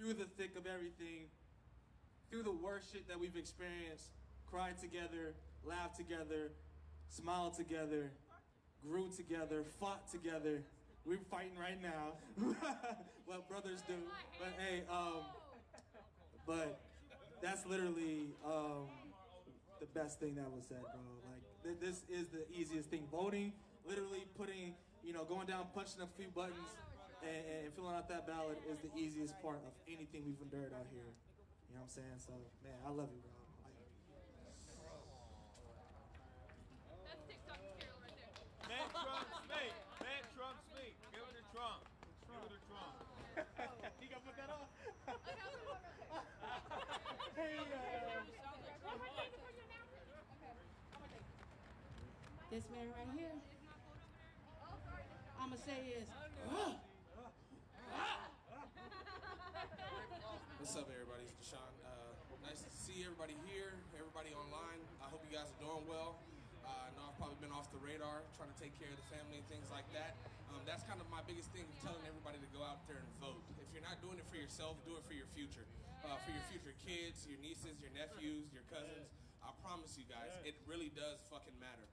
through the thick of everything, through the worst shit that we've experienced, cried together, laughed together, smiled together, grew together, fought together. We're fighting right now. What brothers do. But hey, but that's literally the best thing that was said, bro. Like, this is the easiest thing. Voting, literally putting, going down, punching a few buttons, and filling out that ballot is the easiest part of anything we've endured out here. You know what I'm saying? So, man, I love you, bro. That's TikTok material right there. Man Trump speak. Man Trump speak. Give it to Trump. Give it to Trump. You gonna put that on? This man right here, I'ma say is, What's up, everybody? It's Deshaun. Nice to see everybody here, everybody online. I hope you guys are doing well. I know I've probably been off the radar, trying to take care of the family and things like that. That's kind of my biggest thing, telling everybody to go out there and vote. If you're not doing it for yourself, do it for your future. For your future kids, your nieces, your nephews, your cousins. I promise you guys, it really does fucking matter.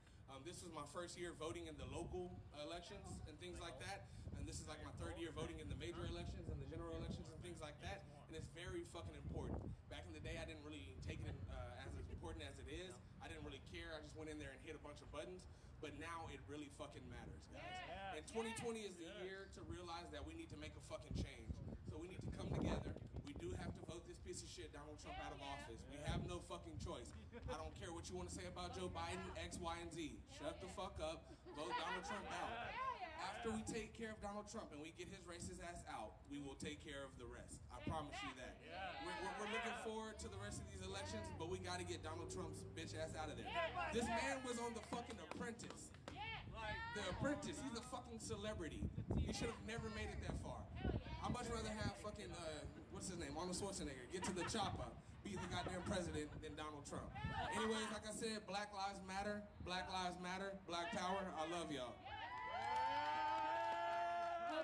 This was my first year voting in the local elections and things like that. And this is like my third year voting in the major elections and the general elections and things like that. And it's very fucking important. Back in the day, I didn't really take it as important as it is. I didn't really care. I just went in there and hit a bunch of buttons. But now it really fucking matters, guys. And 2020 is the year to realize that we need to make a fucking change. So we need to come together. We do have to vote this piece of shit Donald Trump out of office. We have no fucking choice. I don't care what you want to say about Joe Biden, X, Y, and Z. Shut the fuck up. Vote Donald Trump out. After we take care of Donald Trump and we get his racist ass out, we will take care of the rest. I promise you that. We're looking forward to the rest of these elections, but we got to get Donald Trump's bitch ass out of there. This man was on The fucking Apprentice. The Apprentice, he's a fucking celebrity. He should have never made it that far. I'd much rather have fucking, what's his name, Arnold Schwarzenegger, get to the chopper, be the goddamn president than Donald Trump. Anyways, like I said, Black Lives Matter, Black Lives Matter, Black Power, I love y'all.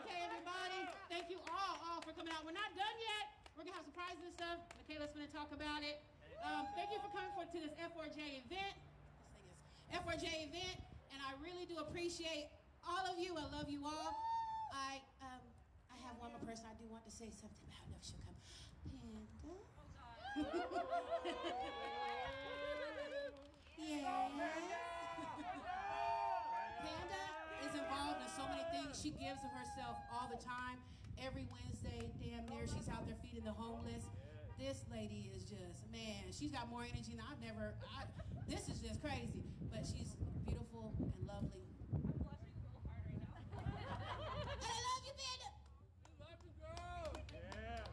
okay, everybody, thank you all for coming out. We're not done yet. We're gonna have some prizes and stuff. Michaela's gonna talk about it. Thank you for coming to this F4J event. This thing is F4J event, and I really do appreciate all of you. I love you all. I have one more person I do want to say something about. I don't know if she'll come. Panda. Yeah. Panda is involved in so many things. She gives of herself all the time. Every Wednesday, damn near, she's out there feeding the homeless. This lady is just, man, she's got more energy than I've never, this is just crazy. But she's beautiful and lovely. I'm blushing a little hard right now. And I love you, Panda.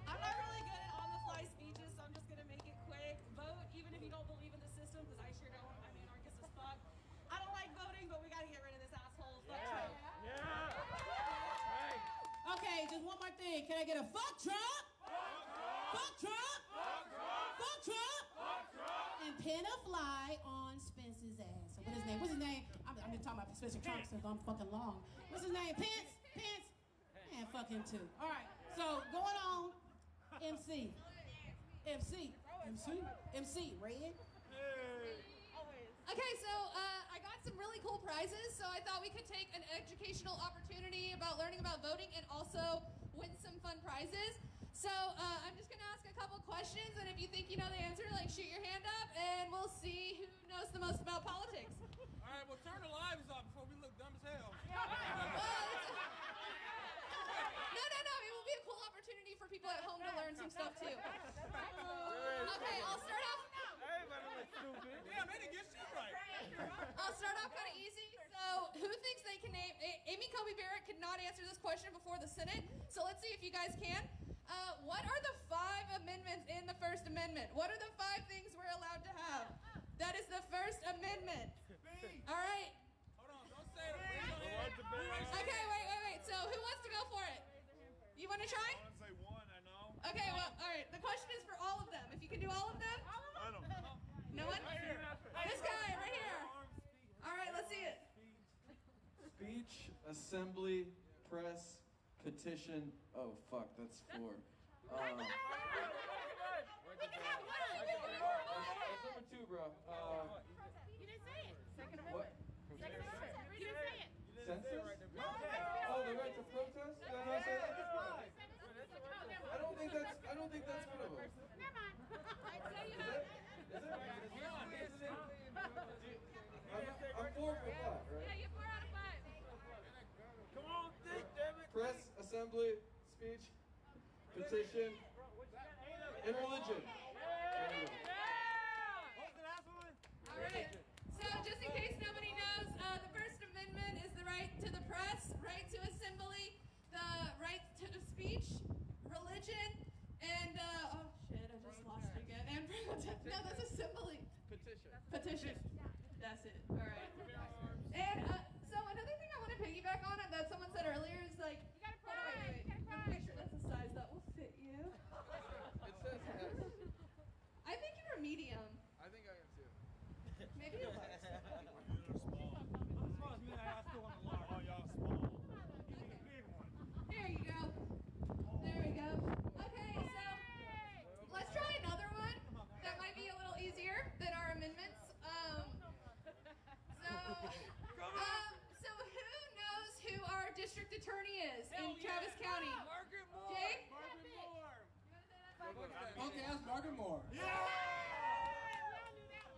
I'm not really good at on-the-fly speeches, so I'm just gonna make it quick. Vote, even if you don't believe in the system, because I sure don't. I'm anarchist as fuck. I don't like voting, but we gotta get rid of this asshole. Fuck Trump. Okay, just one more thing. Can I get a fuck Trump? Fuck Trump! Fuck Trump! Fuck Trump! And pin a fly on Spence's ass. So what's his name? What's his name? I've been talking about Spencer Trump since I'm fucking long. What's his name? Pence? Pence? And fuck him too. All right. So going on. MC. Red. Okay, so I got some really cool prizes, so I thought we could take an educational opportunity about learning about voting and also win some fun prizes. So I'm just gonna ask a couple questions, and if you think you know the answer, like shoot your hand up, and we'll see who knows the most about politics. All right, well, turn the lives off before we look dumb as hell. No, it will be a cool opportunity for people at home to learn some stuff too. Okay, I'll start off. Everybody looks stupid. Damn, they didn't get shit right. I'll start off kind of easy. So, who thinks they can name? Amy Coney Barrett could not answer this question before the Senate. So let's see if you guys can. What are the 5 amendments in the First Amendment? What are the 5 things we're allowed to have? That is the First Amendment. All right. Hold on, don't say it. Okay, wait. So who wants to go for it? You want to try? I want to say 1, I know. Okay, well, all right. The question is for all of them. If you can do all of them. I don't know. No one? This guy right here. All right, let's see it. Speech, assembly, press, petition. Oh fuck, that's 4. That's number 2, bro. You didn't say it. Second What? Amendment. Second Amendment. You didn't say it. Census? Oh, the right to protest? Did I not say that? I don't think that's one of them. Never mind. I'm 4 for 5, right? Yeah, you're 4 out of 5. Come on, think, damn it. Press, assembly, speech, petition, and religion. What's the last one? All right. So just in case nobody knows, the First Amendment is the right to the press, right to assembly, the right to speech, religion, and oh shit, I just lost it again. And no, that's assembly. Petition. That's it. All right. And so another thing I want to piggyback on that someone said earlier is like, You got a hold on, prize. wait. Let me make sure that's a size that will fit you. It says S. I think you're a medium. I think I am too. Maybe a large. There you go. There we go. Okay, so let's try another one that might be a little easier than our amendments. So who knows who our district attorney is in Travis County? Margaret Moore. Jake? Margaret Moore. Okay, that's Margaret Moore.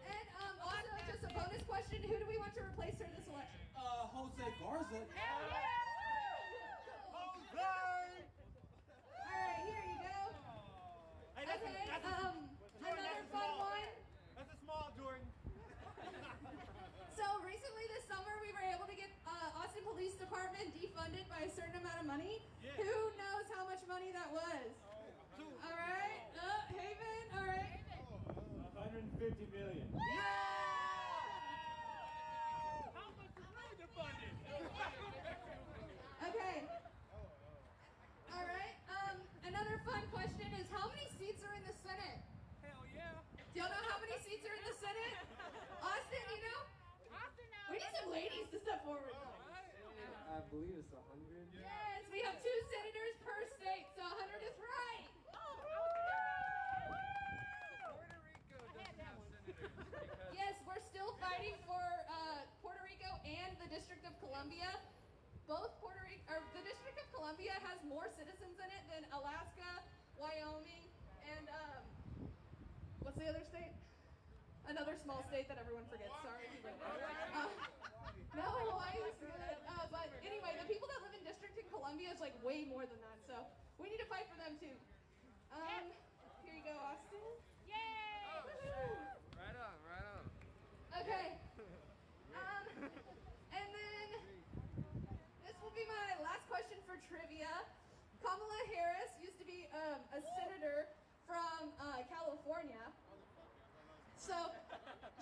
And also, just a bonus question, who do we want to replace her in this election? Jose Garza. Alright, here you go. Hey, Okay, another fun one. That's a small Jordan. So recently this summer we were able to get Austin Police Department defunded by a certain amount of money. Yeah. Who knows how much money that was? Alright, Haven, alright. 150 million. Okay. Alright, another fun question is how many seats are in the Senate? Hell yeah. Do y'all know how many seats are in the Senate? Austin, you know? Austin knows. We need some ladies to step forward. I believe it's 100. Yes, we have 2 senators per state, so 100 is right. Yes, we're still fighting for Puerto Rico and the District of Columbia. The District of Columbia has more citizens in it than Alaska, Wyoming, and what's the other state? Another small state that everyone forgets. Sorry. No, Hawaii is good. But anyway, the people that live in District of Columbia is like way more than that. So we need to fight for them too. Here you go, Austin. Yay! Right on, right on. Okay. And then this will be my last question for trivia. Kamala Harris used to be a senator from California. So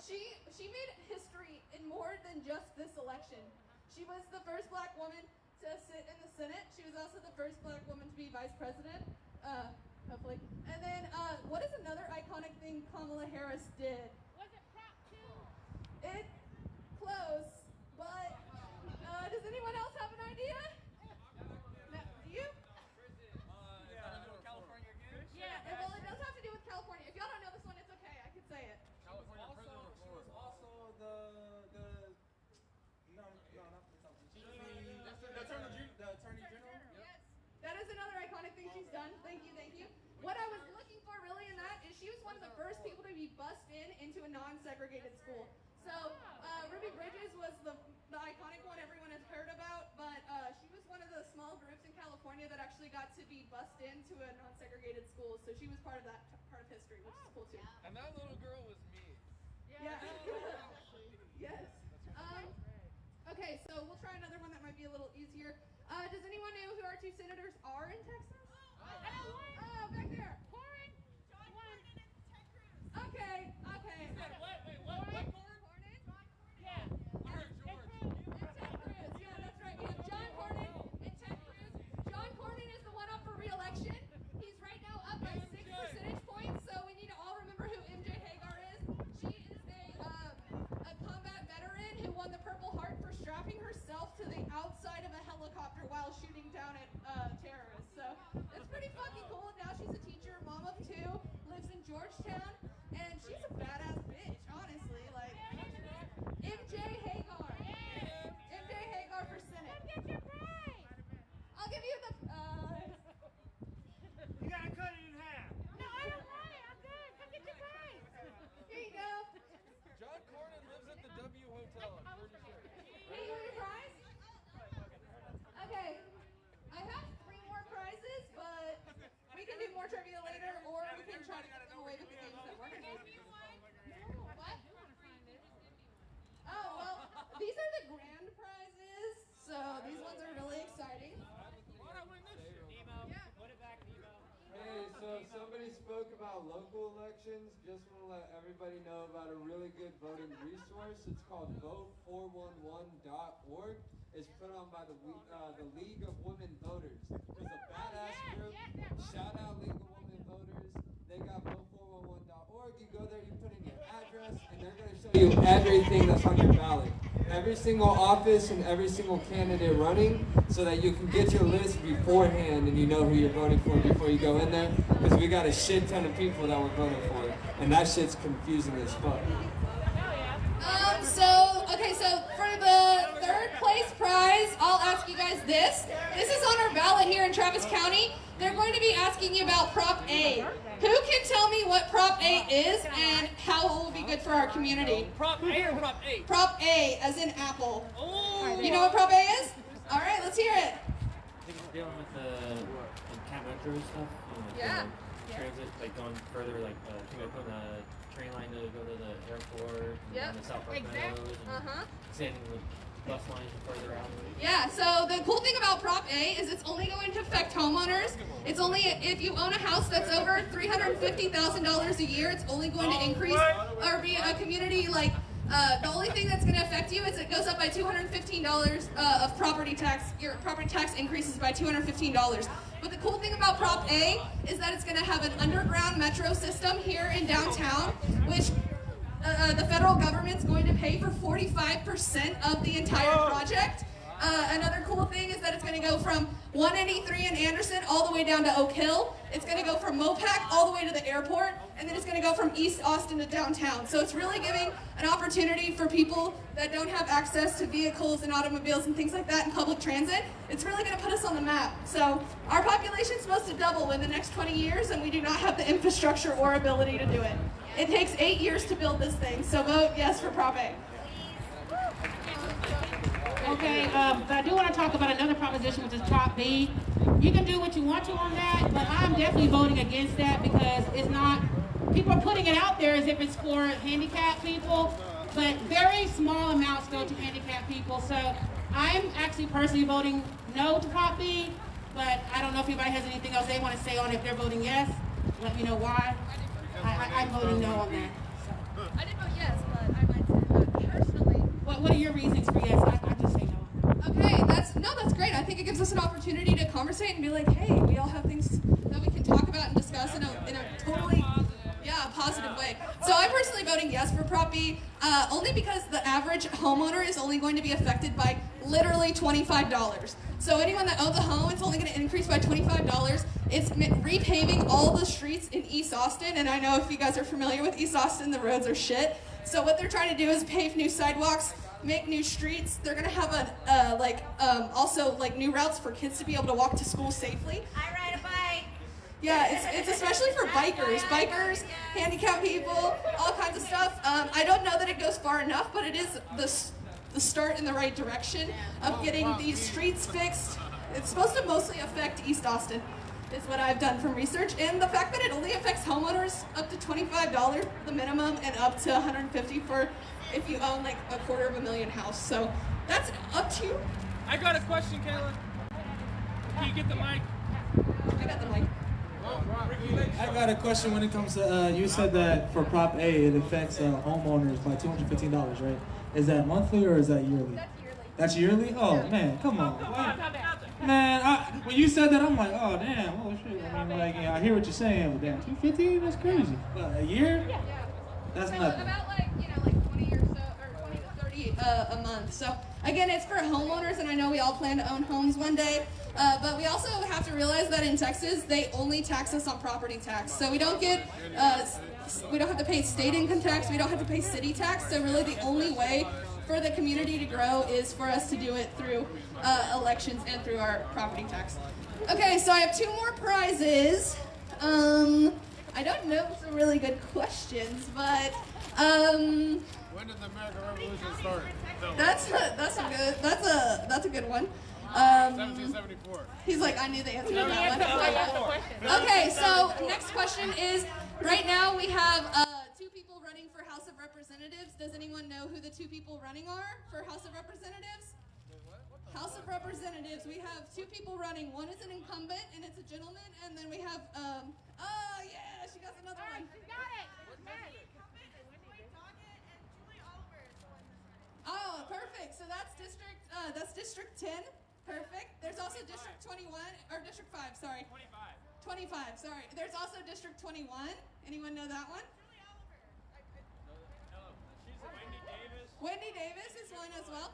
she made history in more than just this election. She was the first black woman to sit in the Senate. She was also the first black woman to be vice president, hopefully. And then what is another iconic thing Kamala Harris did? Was it Prop 2? It close, but does anyone else have an idea? No, you? California again? Yeah, well, it does have to do with California. If y'all don't know this one, it's okay. I can say it. She was also the no, not the something. She was the Attorney General. Yes. That is another iconic thing she's done. Thank you, thank you. What I was looking for really in that is she was one of the first people to be bussed into a non-segregated school. So Ruby Bridges was the iconic one everyone has heard about, but she was one of the small groups in California that actually got to be bussed into a non-segregated school. So she was part of that part of history, which is cool too. And that little girl was me. Yeah. Yes. Okay, so we'll try another one that might be a little easier. Does anyone know who our 2 senators are in Texas? Oh, back there. Corin? Okay. What? Cornyn? Yeah. And Ted Cruz. Yeah, that's right. We have John Cornyn and Ted Cruz. John Cornyn is the one up for re-election. He's right now up by 6 percentage points, so we need to all remember who MJ Hagar is. She is a combat veteran who won the Purple Heart for strapping herself to the outside of a helicopter while shooting down at terrorists. So try to get away with the things that we're going to do. What? Oh, well, these are the grand prizes, so these ones are really exciting. Hey, so somebody spoke about local elections. Just want to let everybody know about a really good voting resource. It's called vote411.org. It's put on by the League of Women Voters. It's a badass group. Shout out League of Women Voters. They got vote411.org. You go there, you put in your address, and they're going to show you everything that's on your ballot. Every single office and every single candidate running, so that you can get your list beforehand and you know who you're voting for before you go in there. Because we got a shit ton of people that we're voting for, and that shit's confusing as fuck. So for the third place prize, I'll ask you guys this. This is on our ballot here in Travis County. They're going to be asking you about Prop A. Who can tell me what Prop A is and how it will be good for our community? Prop A or Prop A? Prop A, as in Apple. Oh. You know what Prop A is? All right, let's hear it. I think it's dealing with the Cat Metro stuff. Yeah. Transit, like going further, like putting a train line to go to the airport, and the South Park Meadows, and extending the bus lines further out. Yeah, so the cool thing about Prop A is it's only going to affect homeowners. It's only if you own a house that's over $350,000 a year, it's only going to increase or be a community like. The only thing that's going to affect you is it goes up by $215 of property tax. Your property tax increases by $215. But the cool thing about Prop A is that it's going to have an underground metro system here in downtown, which the federal government's going to pay for 45% of the entire project. Another cool thing is that it's going to go from 183 in Anderson all the way down to Oak Hill. It's going to go from Mopac all the way to the airport, and then it's going to go from East Austin to downtown. So it's really giving an opportunity for people that don't have access to vehicles and automobiles and things like that in public transit. It's really going to put us on the map. So our population's supposed to double in the next 20 years, and we do not have the infrastructure or ability to do it. It takes 8 years to build this thing, so vote yes for Prop A. Okay, but I do want to talk about another proposition, which is Prop B. You can do what you want to on that, but I'm definitely voting against that because it's not, people are putting it out there as if it's for handicapped people, but very small amounts go to handicapped people. So I'm actually personally voting no to Prop B, but I don't know if anybody has anything else they want to say on it. If they're voting yes, let me know why. I'm voting no on that. So. I did vote yes, but I might say personally. What are your reasons for yes? I just say no. Okay, that's great. I think it gives us an opportunity to conversate and be like, hey, we all have things that we can talk about and discuss in a totally, positive way. So I'm personally voting yes for Prop B, only because the average homeowner is only going to be affected by literally $25. So anyone that owns a home, it's only going to increase by $25. It's repaving all the streets in East Austin, and I know if you guys are familiar with East Austin, the roads are shit. So what they're trying to do is pave new sidewalks, make new streets. They're gonna have also new routes for kids to be able to walk to school safely. I ride a bike. Yeah, it's especially for bikers, handicapped people, all kinds of stuff. I don't know that it goes far enough, but it is the start in the right direction of getting these streets fixed. It's supposed to mostly affect East Austin, is what I've done from research, and the fact that it only affects homeowners up to $25, the minimum, and up to $150 for if you own like a $250,000 house. So that's up to you. I got a question, Kayla. Can you get the mic? I got the mic. I got a question when it comes to, you said that for Prop A, it affects homeowners by $215, right? Is that monthly or is that yearly? That's yearly. That's yearly? Oh, man, come on. Man, when you said that, I'm like, oh, damn, oh, shit. I mean, I hear what you're saying, but damn, $250? That's crazy. A year? Yeah. That's So nothing. about 20 or so, or 20 to 30 a month. So again, it's for homeowners, and I know we all plan to own homes one day. But we also have to realize that in Texas, they only tax us on property tax. So we don't get, we don't have to pay state income tax. We don't have to pay city tax. So really, the only way for the community to grow is for us to do it through elections and through our property tax. Okay, so I have 2 more prizes. I don't know some really good questions, but When did the American Revolution start? that's a good one. 1774. He's like, I knew the answer to that one. Okay, so next question is, Right now we have 2 people running for House of Representatives. Does anyone know who the 2 people running are for House of Representatives? House of Representatives, we have 2 people running. One is an incumbent, and it's a gentleman, and then we have, oh yeah, she got another one. She got it. Oh, perfect. So that's District 10. Perfect. There's also District 21, or District 5, sorry. 25, sorry. There's also District 21. Anyone know that one? Wendy Davis is one as well.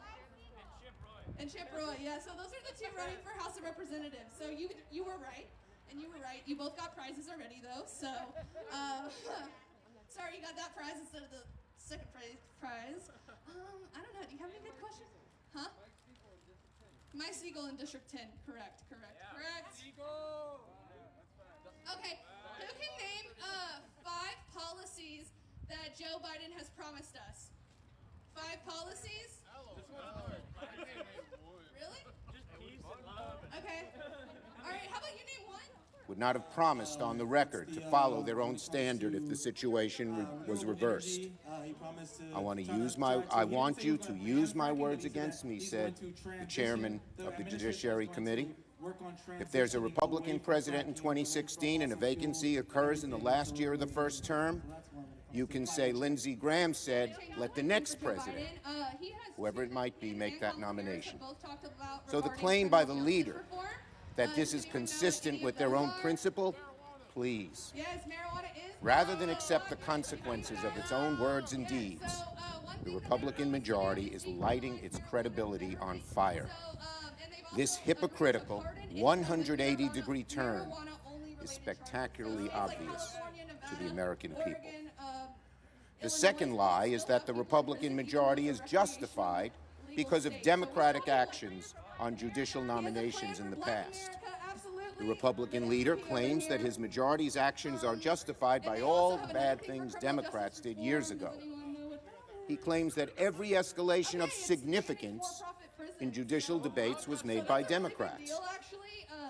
And Chip Roy, yeah. So those are the 2 running for House of Representatives. So you were right, and you were right. You both got prizes already, though. So, sorry you got that prize instead of the second prize. I don't know. Do you have any good questions? Huh? Mike Siegel in District 10. Correct. Okay. Who can name 5 policies that Joe Biden has promised us? 5 policies? Really? Okay. All right, how about you name one? Would not have promised on the record to follow their own standard if the situation was reversed. I want you to use my words against me, said the chairman of the Judiciary Committee. If there's a Republican president in 2016 and a vacancy occurs in the last year of the first term, you can say Lindsey Graham said, let the next president, whoever it might be, make that nomination. So the claim by the leader that this is consistent with their own principle, please, rather than accept the consequences of its own words and deeds, the Republican majority is lighting its credibility on fire. This hypocritical 180-degree turn is spectacularly obvious to the American people. The second lie is that the Republican majority is justified because of Democratic actions on judicial nominations in the past. The Republican leader claims that his majority's actions are justified by all the bad things Democrats did years ago. He claims that every escalation of significance in judicial debates was made by Democrats.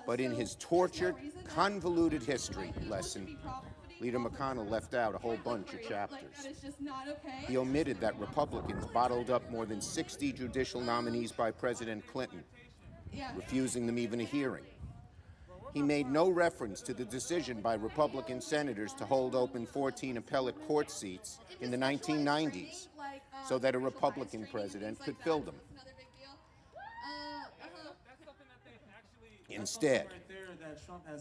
But in his tortured, convoluted history lesson, Leader McConnell left out a whole bunch of chapters. He omitted that Republicans bottled up more than 60 judicial nominees by President Clinton, refusing them even a hearing. He made no reference to the decision by Republican senators to hold open 14 appellate court seats in the 1990s so that a Republican president could fill them. Instead,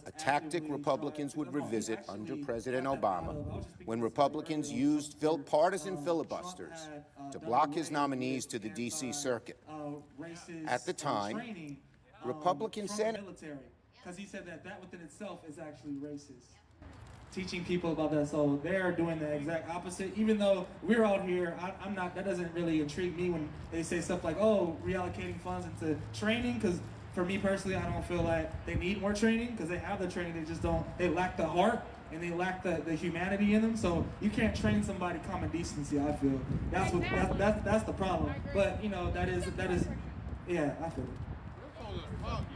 a tactic Republicans would revisit under President Obama when Republicans used partisan filibusters to block his nominees to the D.C. Circuit. At the time, Republican senators... Because he said that within itself is actually racist. Teaching people about that, so they're doing the exact opposite. Even though we're out here, I'm not. That doesn't really intrigue me when they say stuff like, "Oh, reallocating funds into training." Because for me personally, I don't feel like they need more training because they have the training. They just don't. They lack the heart and they lack the humanity in them. So you can't train somebody common decency. I feel that's the problem. But you know that is yeah, I feel it.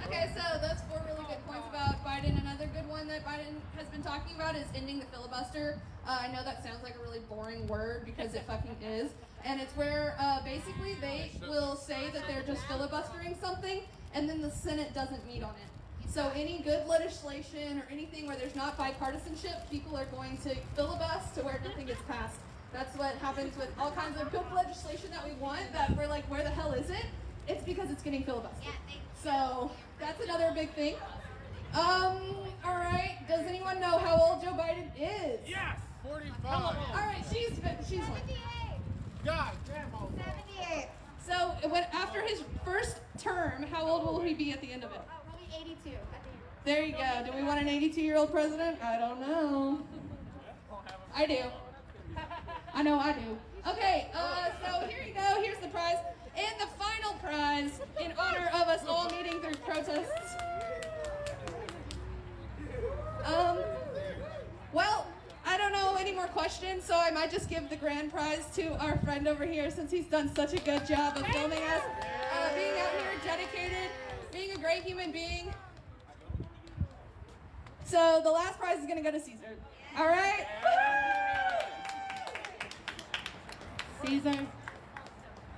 Okay, so that's 4 really good points about Biden. Another good one that Biden has been talking about is ending the filibuster. I know that sounds like a really boring word because it fucking is. And it's where basically they will say that they're just filibustering something and then the Senate doesn't meet on it. So any good legislation or anything where there's not bipartisanship, people are going to filibust to where nothing gets passed. That's what happens with all kinds of good legislation that we want that we're like, where the hell is it? It's because it's getting filibustered. So that's another big thing. All right. Does anyone know how old Joe Biden is? Yes, 45. All right, she's 78. God damn old. 78. So after his first term, how old will he be at the end of it? Oh, we'll be 82 at the end. There you go. Do we want an 82-year-old president? I don't know. I do. I know I do. Okay, so here you go. Here's the prize. And the final prize, in honor of us all meeting through protests. Well, I don't know any more questions, so I might just give the grand prize to our friend over here since he's done such a good job of filming us, being out here dedicated, being a great human being. So the last prize is going to go to Cesar. All right? Cesar,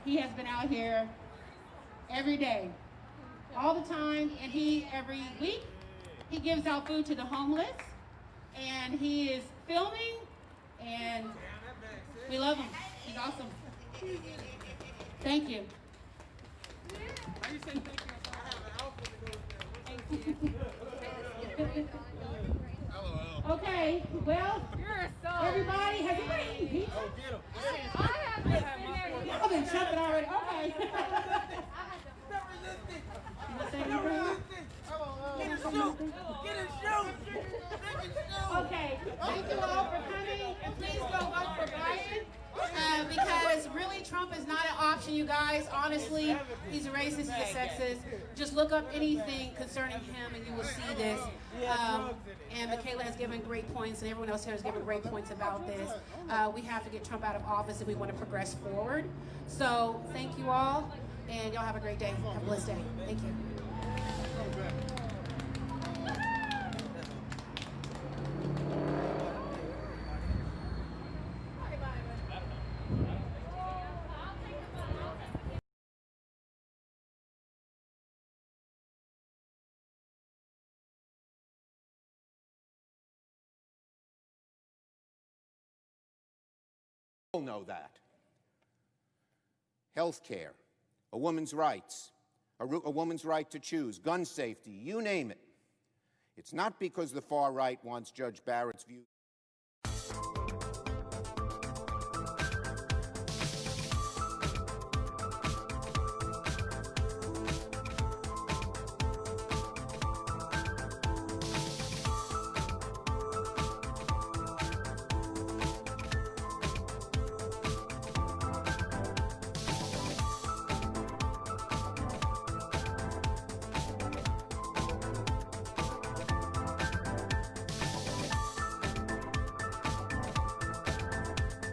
he has been out here every day, all the time, and every week, he gives out food to the homeless, and he is filming, and we love him. He's awesome. Thank you. How do you say thank you? Okay, well, everybody, has anybody eaten pizza? Oh, get him. Y'all been jumping already. Okay. Okay, thank you all for coming, and please go vote for Biden. Because really, Trump is not an option, you guys. Honestly, he's a racist, he's a sexist. Just look up anything concerning him and you will see this. And Michaela has given great points, and everyone else here has given great points about this. We have to get Trump out of office if we want to progress forward. So thank you all, and y'all have a great day. Have a blessed day. Thank you. All know that. Health care, a woman's rights, a woman's right to choose, gun safety, you name it. It's not because the far right wants Judge Barrett's view.